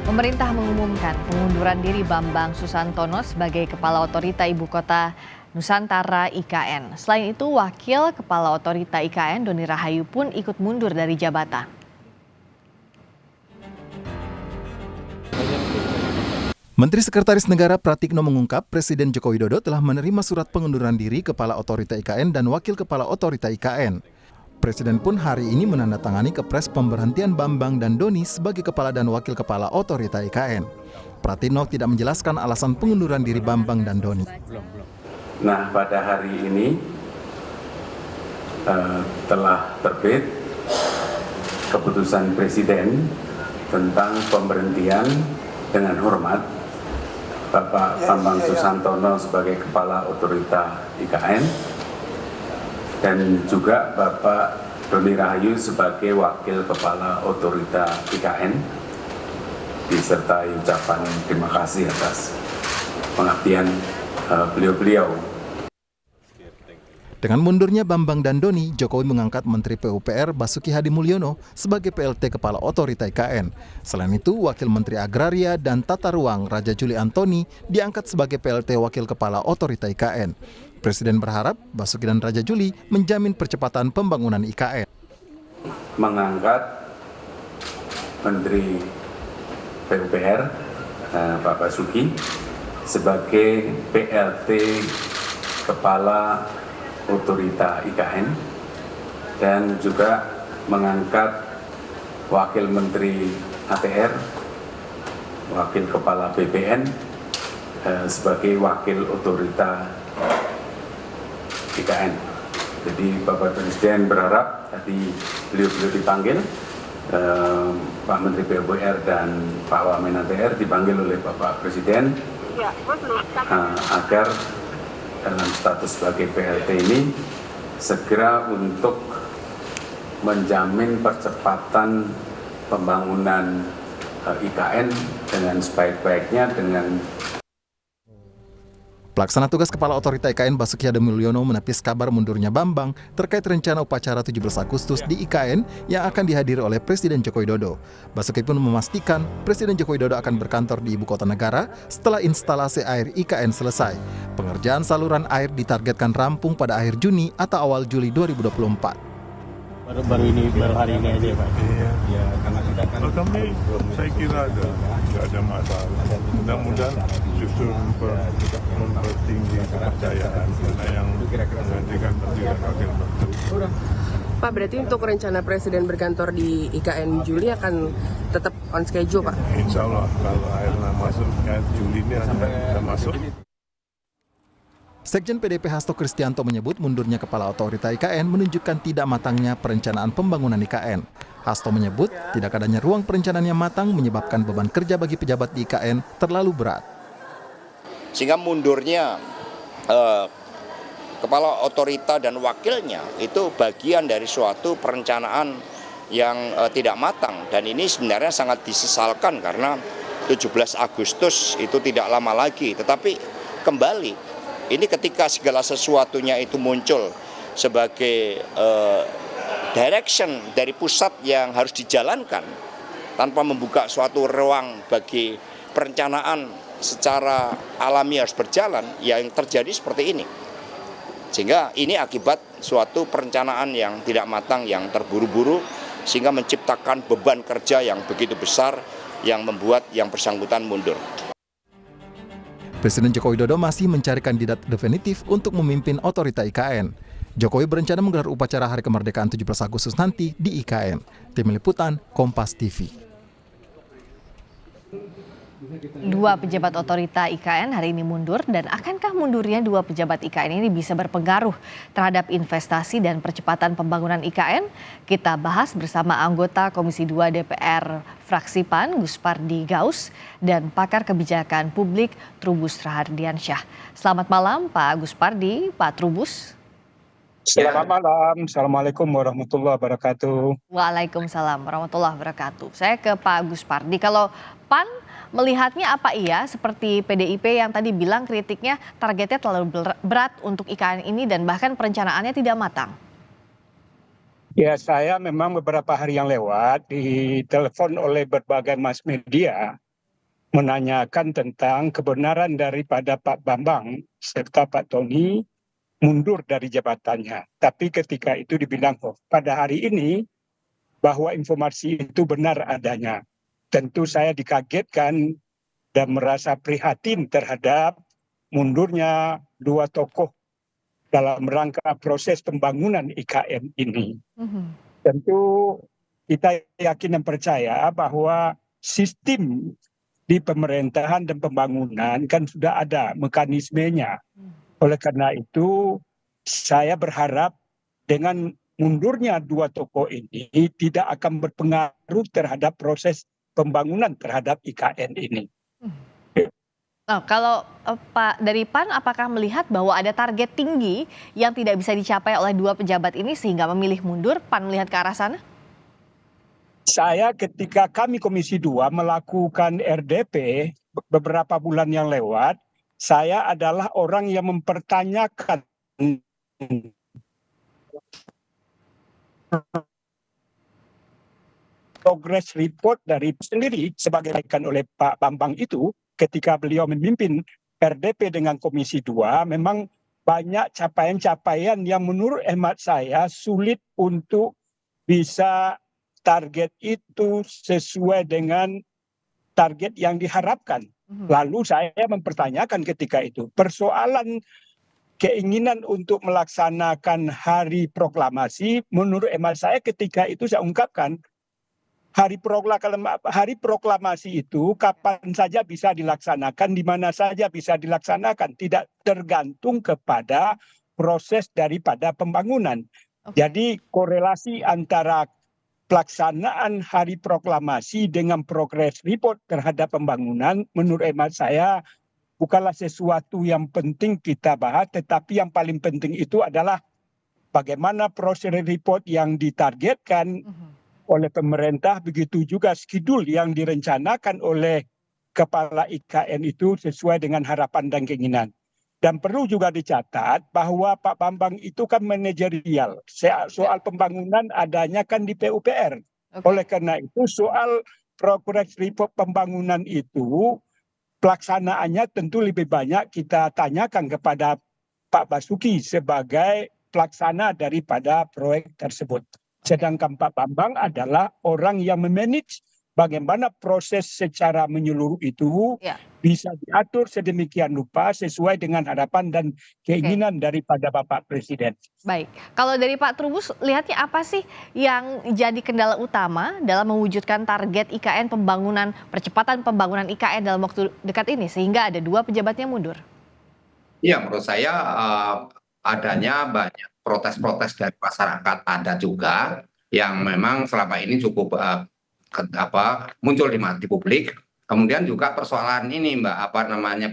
Pemerintah mengumumkan pengunduran diri Bambang Susantono sebagai Kepala Otorita Ibu Kota Nusantara IKN. Selain itu, Wakil Kepala Otorita IKN Doni Rahayu pun ikut mundur dari jabatan. Menteri Sekretaris Negara Pratikno mengungkap Presiden Joko Widodo telah menerima surat pengunduran diri Kepala Otorita IKN dan Wakil Kepala Otorita IKN. Presiden pun hari ini menandatangani kepres pemberhentian Bambang dan Doni sebagai Kepala dan Wakil Kepala Otorita IKN. Pratikno tidak menjelaskan alasan pengunduran diri Bambang dan Doni. Nah, pada hari ini telah terbit keputusan Presiden tentang pemberhentian dengan hormat Bapak Bambang Susantono sebagai Kepala Otorita IKN dan juga Bapak Doni Rahayu sebagai Wakil Kepala Otorita IKN, disertai ucapan terima kasih atas pengabdian beliau-beliau. Dengan mundurnya Bambang dan Doni, Jokowi mengangkat Menteri PUPR Basuki Hadi Mulyono sebagai PLT Kepala Otorita IKN. Selain itu, Wakil Menteri Agraria dan Tata Ruang Raja Juli Antoni diangkat sebagai PLT Wakil Kepala Otorita IKN. Presiden berharap Basuki dan Raja Juli menjamin percepatan pembangunan IKN. Mengangkat Menteri PUPR Pak Basuki sebagai PLT Kepala Otorita IKN dan juga mengangkat Wakil Menteri ATR, Wakil Kepala BPN sebagai Wakil Otorita IKN. Jadi Bapak Presiden berharap tadi beliau dipanggil, Pak Menteri PUPR dan Pak Wamen ATR dipanggil oleh Bapak Presiden agar dalam status sebagai PLT ini segera untuk menjamin percepatan pembangunan IKN dengan sebaik-baiknya dengan Pelaksana tugas Kepala Otorita IKN Basuki Hadi Mulyono menepis kabar mundurnya Bambang terkait rencana upacara 17 Agustus di IKN yang akan dihadiri oleh Presiden Joko Widodo. Basuki pun memastikan Presiden Joko Widodo akan berkantor di Ibu Kota Negara setelah instalasi air IKN selesai. Pengerjaan saluran air ditargetkan rampung pada akhir Juni atau awal Juli 2024. Baru hari ini aja Pak. Iya. Ya, karena kita kan kami saya kira nggak ada masalah. Mudah-mudahan justru mempertinggi kepercayaan mana yang menggantikan wakil menteri. Pak, berarti untuk rencana Presiden berkantor di IKN Juli akan tetap on schedule, Pak? Insya Allah kalau akhirnya masuk Juli ini akan masuk. Sekjen PDP Hasto Kristianto menyebut mundurnya Kepala Otorita IKN menunjukkan tidak matangnya perencanaan pembangunan IKN. Hasto menyebut tidak adanya ruang perencanaan yang matang menyebabkan beban kerja bagi pejabat di IKN terlalu berat. Sehingga mundurnya Kepala Otorita dan wakilnya itu bagian dari suatu perencanaan yang tidak matang. Dan ini sebenarnya sangat disesalkan karena 17 Agustus itu tidak lama lagi. Tetapi kembali, ini ketika segala sesuatunya itu muncul sebagai direction dari pusat yang harus dijalankan tanpa membuka suatu ruang bagi perencanaan secara alami harus berjalan, yang terjadi seperti ini. Sehingga ini akibat suatu perencanaan yang tidak matang, yang terburu-buru, sehingga menciptakan beban kerja yang begitu besar yang membuat yang bersangkutan mundur. Presiden Joko Widodo masih mencari kandidat definitif untuk memimpin otorita IKN. Jokowi berencana menggelar upacara Hari Kemerdekaan 17 Agustus nanti di IKN. Tim Liputan, Kompas TV. Dua pejabat otorita IKN hari ini mundur, dan akankah mundurnya dua pejabat IKN ini bisa berpengaruh terhadap investasi dan percepatan pembangunan IKN? Kita bahas bersama anggota Komisi 2 DPR fraksi PAN Guspardi Gaus dan pakar kebijakan publik Trubus Rahardiansyah. Selamat malam Pak Guspardi, Pak Trubus. Selamat malam, Assalamualaikum warahmatullahi wabarakatuh. Waalaikumsalam warahmatullahi wabarakatuh. Saya ke Pak Guspardi, kalau PAN melihatnya apa iya seperti PDIP yang tadi bilang kritiknya targetnya terlalu berat untuk IKN ini dan bahkan perencanaannya tidak matang? Ya, saya memang beberapa hari yang lewat ditelepon oleh berbagai mass media menanyakan tentang kebenaran daripada Pak Bambang serta Pak Tony mundur dari jabatannya. Tapi ketika itu dibilang, oh, pada hari ini bahwa informasi itu benar adanya. Tentu saya dikagetkan dan merasa prihatin terhadap mundurnya dua tokoh dalam rangka proses pembangunan IKN ini. Tentu kita yakin dan percaya bahwa sistem di pemerintahan dan pembangunan kan sudah ada mekanismenya. Oleh karena itu, saya berharap dengan mundurnya dua tokoh ini tidak akan berpengaruh terhadap proses pembangunan terhadap IKN ini. Nah, kalau Pak dari PAN, apakah melihat bahwa ada target tinggi yang tidak bisa dicapai oleh dua pejabat ini sehingga memilih mundur? PAN melihat ke arah sana? Saya ketika kami Komisi 2 melakukan RDP beberapa bulan yang lewat, saya adalah orang yang mempertanyakan progress report dari sendiri sebagai disampaikan oleh Pak Bambang itu ketika beliau memimpin RDP dengan Komisi 2 memang banyak capaian-capaian yang menurut hemat saya sulit untuk bisa target itu sesuai dengan target yang diharapkan. Lalu saya mempertanyakan ketika itu persoalan keinginan untuk melaksanakan hari proklamasi, menurut hemat saya ketika itu saya ungkapkan hari proklamasi itu kapan saja bisa dilaksanakan, di mana saja bisa dilaksanakan, tidak tergantung kepada proses daripada pembangunan. Jadi korelasi antara pelaksanaan hari proklamasi dengan progress report terhadap pembangunan menurut hemat saya bukanlah sesuatu yang penting kita bahas, tetapi yang paling penting itu adalah bagaimana proses report yang ditargetkan oleh pemerintah, begitu juga schedule yang direncanakan oleh kepala IKN itu sesuai dengan harapan dan keinginan. Dan perlu juga dicatat bahwa Pak Bambang itu kan manajerial. Soal pembangunan adanya kan di PUPR. Oleh karena itu soal progress report pembangunan itu pelaksanaannya tentu lebih banyak kita tanyakan kepada Pak Basuki sebagai pelaksana daripada proyek tersebut. Sedangkan Pak Bambang adalah orang yang memanage bagaimana proses secara menyeluruh itu bisa diatur sedemikian rupa sesuai dengan harapan dan keinginan daripada Bapak Presiden. Baik, kalau dari Pak Trubus, lihatnya apa sih yang jadi kendala utama dalam mewujudkan target IKN percepatan pembangunan IKN dalam waktu dekat ini sehingga ada dua pejabatnya mundur? Iya, menurut saya adanya banyak protes-protes dari masyarakat, ada juga yang memang selama ini cukup muncul di publik. Kemudian juga persoalan ini Mbak,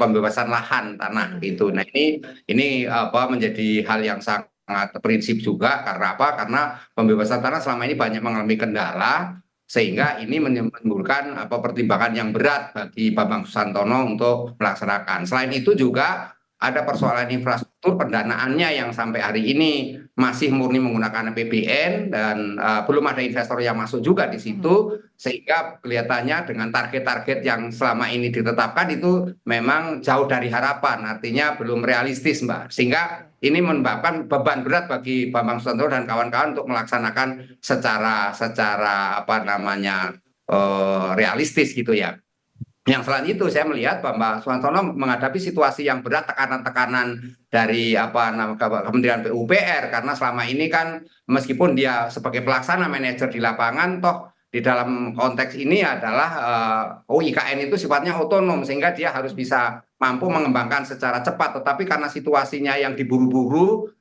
pembebasan lahan tanah itu. Nah ini menjadi hal yang sangat prinsip juga karena apa? Karena pembebasan tanah selama ini banyak mengalami kendala sehingga ini menimbulkan pertimbangan yang berat bagi Bambang Susantono untuk melaksanakan. Selain itu juga ada persoalan infrastruktur pendanaannya yang sampai hari ini masih murni menggunakan APBN dan belum ada investor yang masuk juga di situ, sehingga kelihatannya dengan target-target yang selama ini ditetapkan itu memang jauh dari harapan, artinya belum realistis Mbak, sehingga ini menyebabkan beban berat bagi Bambang Susantono dan kawan-kawan untuk melaksanakan secara realistis gitu ya. Yang selain itu saya melihat Bambang Susantono menghadapi situasi yang berat, tekanan-tekanan dari Kementerian PUPR karena selama ini kan meskipun dia sebagai pelaksana manajer di lapangan toh di dalam konteks ini adalah IKN itu sifatnya otonom sehingga dia harus bisa mampu mengembangkan secara cepat, tetapi karena situasinya yang diburu-buru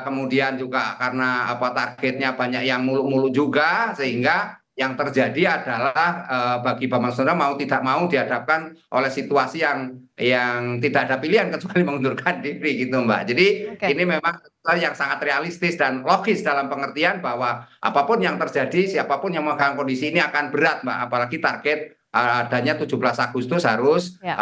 kemudian juga karena targetnya banyak yang muluk-muluk juga sehingga yang terjadi adalah bagi Bambang Susantono mau tidak mau dihadapkan oleh situasi yang tidak ada pilihan kecuali mengundurkan diri gitu Mbak. Jadi ini memang yang sangat realistis dan logis dalam pengertian bahwa apapun yang terjadi, siapapun yang memegang kondisi ini akan berat Mbak. Apalagi target adanya 17 Agustus harus Ya.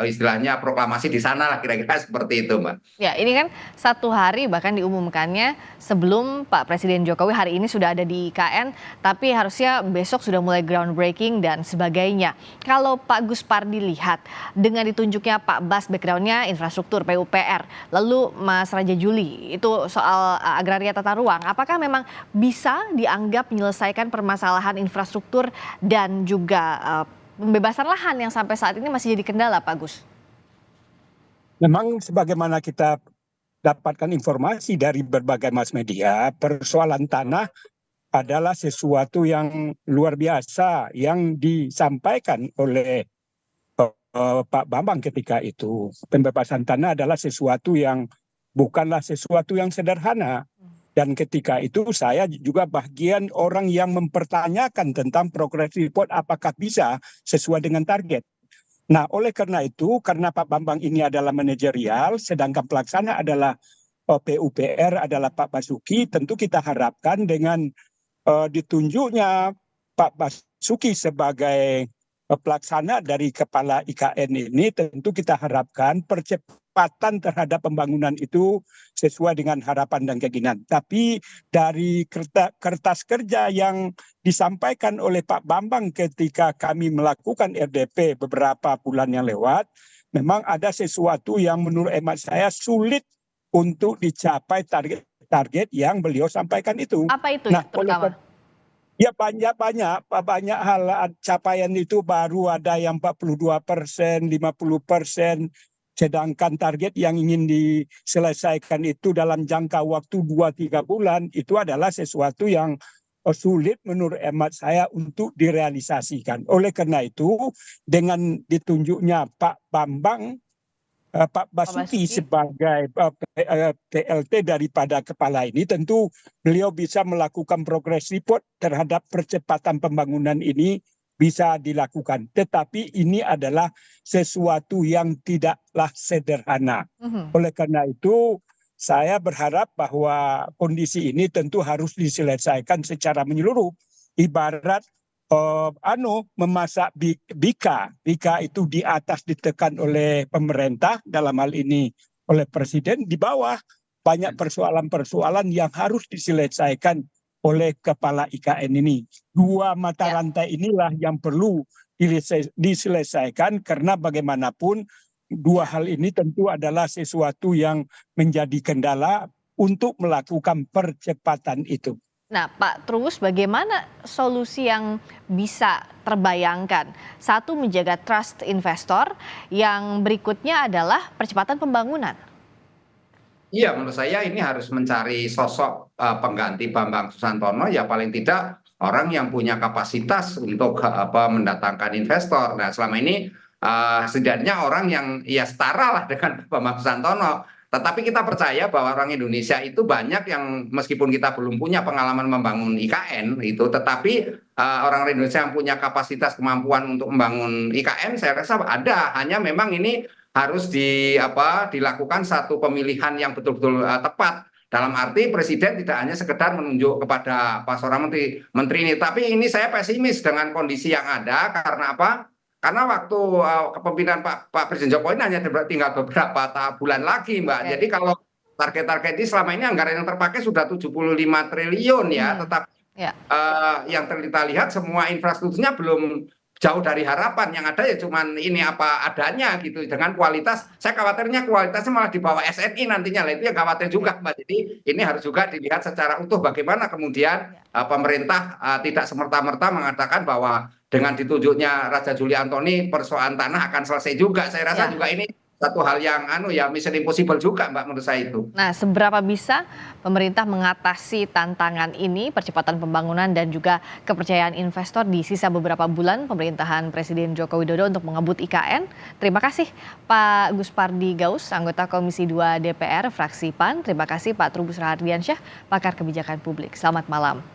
istilahnya proklamasi di sana lah, kira-kira seperti itu, Mbak. Ya, ini kan 1 hari bahkan diumumkannya sebelum Pak Presiden Jokowi hari ini sudah ada di IKN, tapi harusnya besok sudah mulai groundbreaking dan sebagainya. Kalau Pak Gus Pardi lihat dengan ditunjuknya Pak Bas backgroundnya infrastruktur PUPR, lalu Mas Raja Juli itu soal agraria tata ruang, apakah memang bisa dianggap menyelesaikan permasalahan infrastruktur dan juga pembebasan lahan yang sampai saat ini masih jadi kendala, Pak Gus? Memang sebagaimana kita dapatkan informasi dari berbagai mass media, persoalan tanah adalah sesuatu yang luar biasa yang disampaikan oleh Pak Bambang ketika itu. Pembebasan tanah adalah sesuatu yang bukanlah sesuatu yang sederhana. Dan ketika itu saya juga bagian orang yang mempertanyakan tentang progress report apakah bisa sesuai dengan target. Nah, oleh karena itu, karena Pak Bambang ini adalah manajerial, sedangkan pelaksana adalah PUPR adalah Pak Basuki, tentu kita harapkan dengan ditunjuknya Pak Basuki sebagai pelaksana dari kepala IKN ini, tentu kita harapkan percepatan terhadap pembangunan itu sesuai dengan harapan dan keinginan. Tapi dari kertas kerja yang disampaikan oleh Pak Bambang ketika kami melakukan RDP beberapa bulan yang lewat, memang ada sesuatu yang menurut hemat saya sulit untuk dicapai target yang beliau sampaikan itu. Apa itu Nah, terutama? Ya banyak hal capaian itu baru ada yang 42%, 50%, sedangkan target yang ingin diselesaikan itu dalam jangka waktu 2-3 bulan itu adalah sesuatu yang sulit menurut hemat saya untuk direalisasikan. Oleh karena itu dengan ditunjuknya Pak Basuki sebagai PLT daripada kepala ini, tentu beliau bisa melakukan progress report terhadap percepatan pembangunan ini bisa dilakukan. Tetapi ini adalah sesuatu yang tidaklah sederhana. Oleh karena itu saya berharap bahwa kondisi ini tentu harus diselesaikan secara menyeluruh. Ibarat memasak bika itu di atas ditekan oleh pemerintah, dalam hal ini oleh presiden, di bawah banyak persoalan-persoalan yang harus diselesaikan oleh kepala IKN ini. Dua mata rantai inilah yang perlu diselesaikan, karena bagaimanapun dua hal ini tentu adalah sesuatu yang menjadi kendala untuk melakukan percepatan itu. Nah, Pak Trubus, bagaimana solusi yang bisa terbayangkan? Satu, menjaga trust investor, yang berikutnya adalah percepatan pembangunan. Iya, menurut saya ini harus mencari sosok pengganti Bambang Susantono, ya paling tidak orang yang punya kapasitas untuk mendatangkan investor. Nah, selama ini setidaknya orang yang ya setara lah dengan Bambang Susantono. Tetapi kita percaya bahwa orang Indonesia itu banyak yang meskipun kita belum punya pengalaman membangun IKN itu, tetapi orang Indonesia yang punya kapasitas kemampuan untuk membangun IKN saya rasa ada. Hanya memang ini harus dilakukan satu pemilihan yang betul-betul tepat. Dalam arti presiden tidak hanya sekedar menunjuk kepada seorang menteri ini, tapi ini saya pesimis dengan kondisi yang ada. Karena apa? Karena waktu kepemimpinan Pak Presiden Jokowi hanya tinggal beberapa bulan lagi, Mbak. Jadi kalau target-target ini selama ini anggaran yang terpakai sudah 75 triliun ya, tetapi yang kita lihat semua infrastrukturnya belum jauh dari harapan. Yang ada ya cuman ini apa adanya gitu, dengan kualitas. Saya khawatirnya kualitasnya malah di bawah SNI nantinya lah, itu yang khawatir juga, Mbak. Jadi ini harus juga dilihat secara utuh bagaimana kemudian pemerintah tidak semerta-merta mengatakan bahwa dengan ditunjuknya Raja Juli Antoni persoalan tanah akan selesai juga. Saya rasa juga ini satu hal yang mission impossible juga, Mbak, menurut saya itu. Nah, seberapa bisa pemerintah mengatasi tantangan ini, percepatan pembangunan dan juga kepercayaan investor di sisa beberapa bulan pemerintahan Presiden Joko Widodo untuk mengebut IKN? Terima kasih Pak Gus Pardi Gaus, anggota Komisi 2 DPR fraksi PAN. Terima kasih Pak Trubus Rahardiansyah, pakar kebijakan publik. Selamat malam.